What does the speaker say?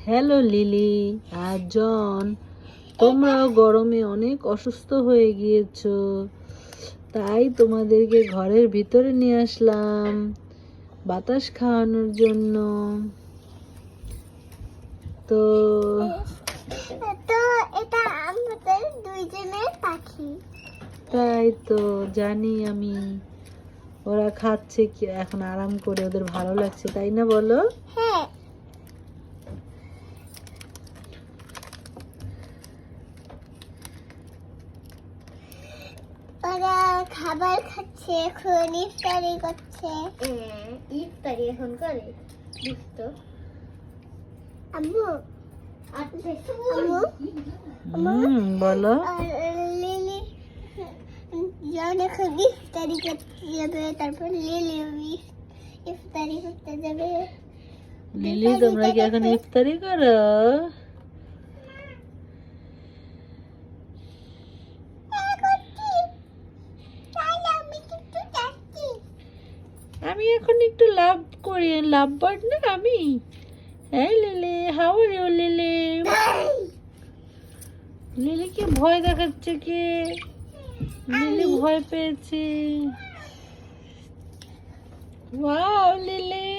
Hello lily আর জন, তোমরাও গরমে অনেক অসুস্থ হয়ে গিয়েছো, তাই তোমাদেরকে ঘরের ভিতরে নিয়ে আসলাম বাতাস খাওয়ানোর জন্য। তো তো এটা আমাদের দুইজনের পাখি। তাই তো জানি আমি, ওরা খাচ্ছে কি এখন আরাম করে, ওদের ভালো লাগছে তাই না বলো? হ্যাঁ, ওরা খাবার খাচ্ছে, এখন ইফতারি করছে। ইফতারি এখন করে বুঝতো আম্মু। আম্মু বলো। আর লিলি জন এখন ইফতারি করতে যাবে, তারপর লিলি ইফতারি করতে যাবে। লিলি তোমরা কি এখন ইফতারি করো? আমি এখন একটু লাভ করি, লাভ বার্ড না আমি। হ্যাঁ Lily, how are you Lily? লিলিকে ভয় দেখাচ্ছে কে? লিলি ভয় পেয়েছে। Wow lily,